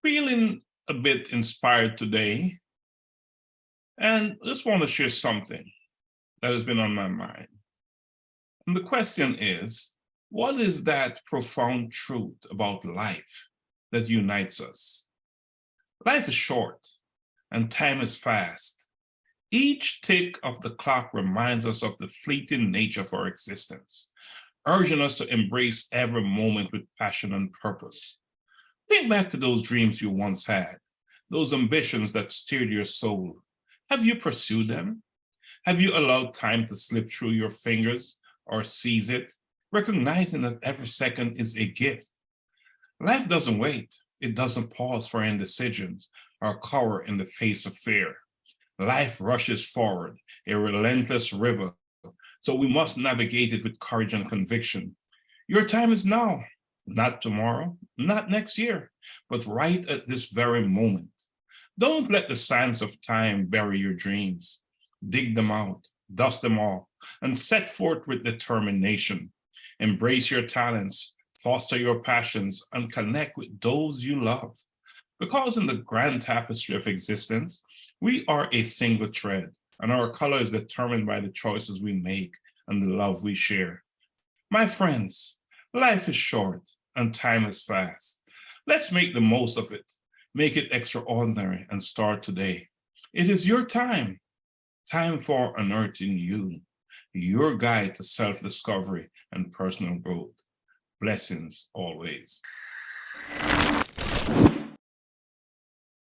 Feeling a bit inspired today, and just want to share something that has been on my mind. And the question is, what is that profound truth about life that unites us? Life is short and time is fast. Each tick of the clock reminds us of the fleeting nature of our existence, urging us to embrace every moment with passion and purpose. Think back to those dreams you once had, those ambitions that stirred your soul. Have you pursued them? Have you allowed time to slip through your fingers or seize it, recognizing that every second is a gift? Life doesn't wait. It doesn't pause for indecisions or cower in the face of fear. Life rushes forward, a relentless river, so we must navigate it with courage and conviction. Your time is now, not tomorrow, not next year, but right at this very moment. Don't let the sands of time bury your dreams. Dig them out, dust them off, and set forth with determination. Embrace your talents, foster your passions, and connect with those you love. Because in the grand tapestry of existence, we are a single thread, and our color is determined by the choices we make and the love we share. My friends, life is short and time is fast. Let's make the most of it, make it extraordinary, and start today. It is your time, time for unearthing you, your guide to self-discovery and personal growth. Blessings always.